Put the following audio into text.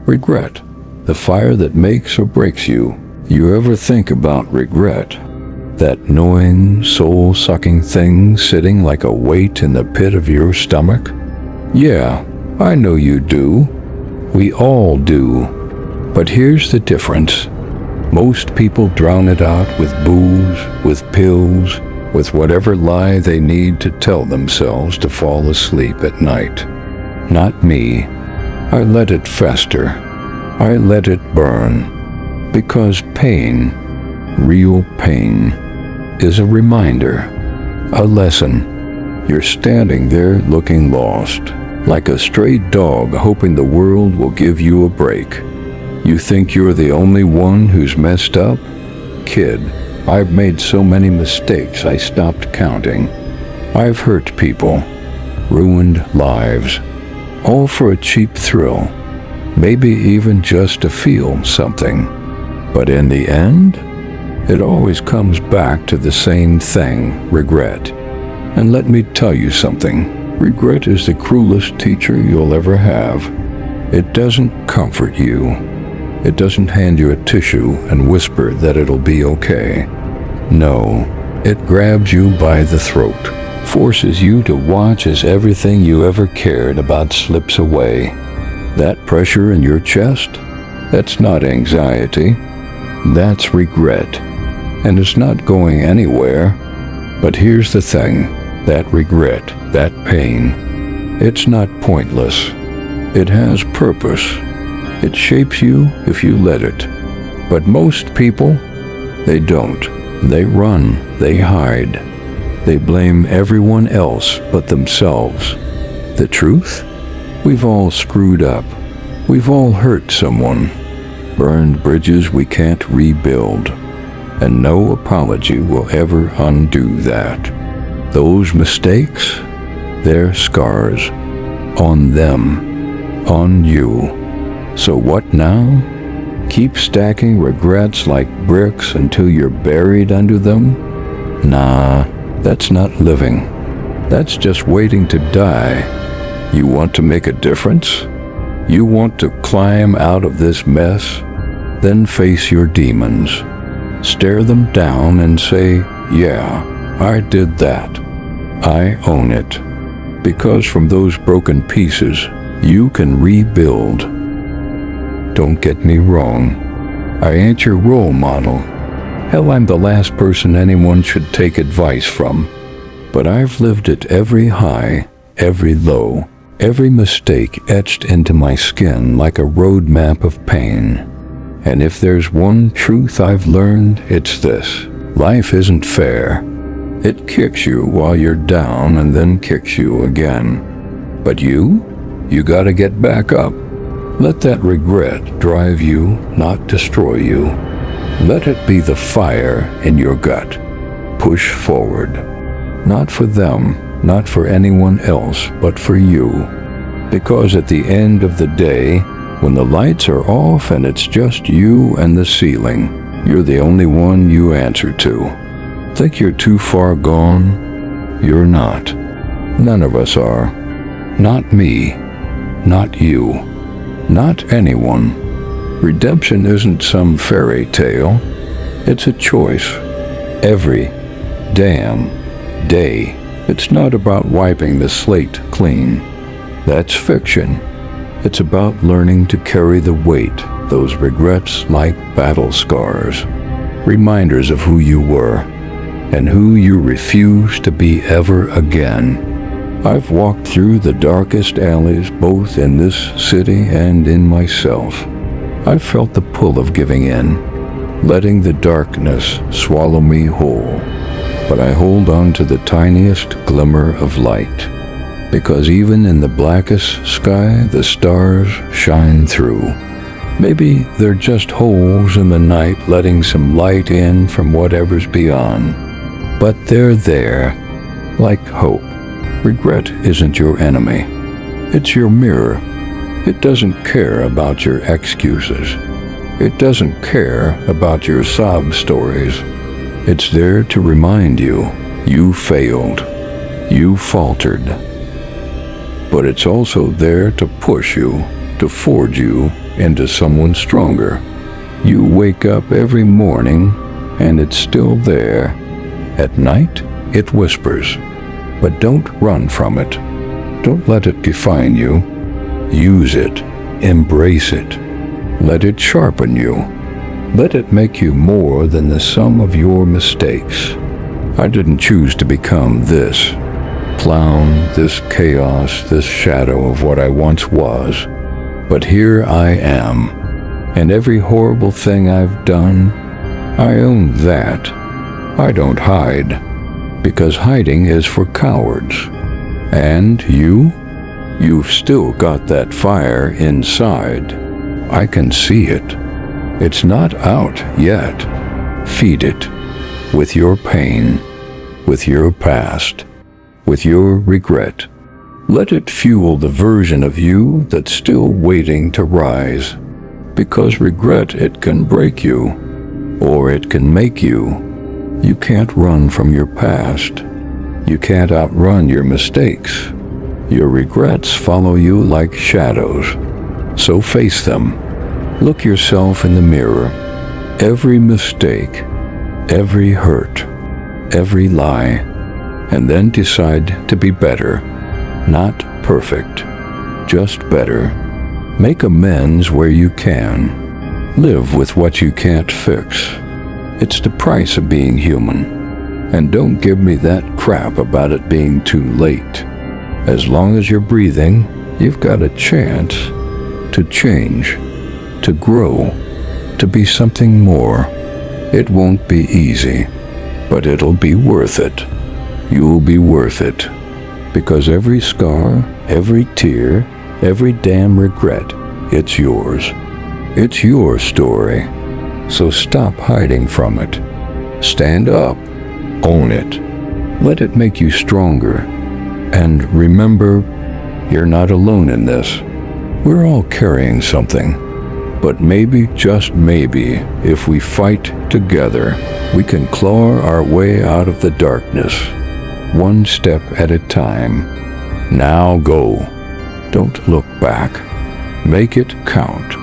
Regret, the fire that makes or breaks you. You ever think about regret? That gnawing, soul-sucking thing sitting like a weight in the pit of your stomach? Yeah, I know you do. We all do. But here's the difference. Most people drown it out with booze, with pills, with whatever lie they need to tell themselves to fall asleep at night. Not me. I let it fester. I let it burn. Because pain, real pain, is a reminder, a lesson. You're standing there looking lost, like a stray dog hoping the world will give you a break. You think you're the only one who's messed up? Kid, I've made so many mistakes I stopped counting. I've hurt people, ruined lives, all for a cheap thrill, maybe even just to feel something. But in the end, it always comes back to the same thing, regret. And let me tell you something, regret is the cruelest teacher you'll ever have. It doesn't comfort you. It doesn't hand you a tissue and whisper that it'll be okay. No, it grabs you by the throat, forces you to watch as everything you ever cared about slips away. That pressure in your chest, that's not anxiety, that's regret. And it's not going anywhere. But here's the thing, that regret, that pain, it's not pointless. It has purpose. It shapes you if you let it. But most people, they don't. They run, they hide. They blame everyone else but themselves. The truth? We've all screwed up. We've all hurt someone. Burned bridges we can't rebuild. And no apology will ever undo that. Those mistakes, they're scars. On them. On you. So what now? Keep stacking regrets like bricks until you're buried under them? Nah, that's not living. That's just waiting to die. You want to make a difference? You want to climb out of this mess? Then face your demons. Stare them down and say, yeah, I did that. I own it. Because from those broken pieces, you can rebuild. Don't get me wrong. I ain't your role model. Hell, I'm the last person anyone should take advice from. But I've lived it every high, every low, every mistake etched into my skin like a road map of pain. And if there's one truth I've learned, it's this. Life isn't fair. It kicks you while you're down and then kicks you again. But you gotta get back up. Let that regret drive you, not destroy you. Let it be the fire in your gut. Push forward. Not for them, not for anyone else, but for you. Because at the end of the day, when the lights are off and it's just you and the ceiling, you're the only one you answer to. Think you're too far gone? You're not. None of us are. Not me. Not you. Not anyone. Redemption isn't some fairy tale. It's a choice. Every damn day. It's not about wiping the slate clean. That's fiction. It's about learning to carry the weight, those regrets like battle scars. Reminders of who you were and who you refuse to be ever again. I've walked through the darkest alleys both in this city and in myself. I've felt the pull of giving in, letting the darkness swallow me whole. But I hold on to the tiniest glimmer of light, because even in the blackest sky, the stars shine through. Maybe they're just holes in the night letting some light in from whatever's beyond. But they're there, like hope. Regret isn't your enemy. It's your mirror. It doesn't care about your excuses. It doesn't care about your sob stories. It's there to remind you, you failed. You faltered. But it's also there to push you, to forge you into someone stronger. You wake up every morning and it's still there. At night, it whispers. But don't run from it. Don't let it define you. Use it. Embrace it. Let it sharpen you. Let it make you more than the sum of your mistakes. I didn't choose to become this clown, this chaos, this shadow of what I once was. But here I am. And every horrible thing I've done, I own that. I don't hide, because hiding is for cowards. And you've still got that fire inside. I can see it. It's not out yet. Feed it with your pain, with your past, with your regret. Let it fuel the version of you that's still waiting to rise. Because regret, it can break you, or it can make you. You can't run from your past. You can't outrun your mistakes. Your regrets follow you like shadows. So face them. Look yourself in the mirror. Every mistake, every hurt, every lie, and then decide to be better. Not perfect, just better. Make amends where you can. Live with what you can't fix. It's the price of being human. And don't give me that crap about it being too late. As long as you're breathing, you've got a chance to change, to grow, to be something more. It won't be easy, but it'll be worth it. You'll be worth it. Because every scar, every tear, every damn regret, it's yours. It's your story. So stop hiding from it. Stand up. Own it. Let it make you stronger. And remember, you're not alone in this. We're all carrying something. But maybe, just maybe, if we fight together, we can claw our way out of the darkness. One step at a time. Now go. Don't look back. Make it count.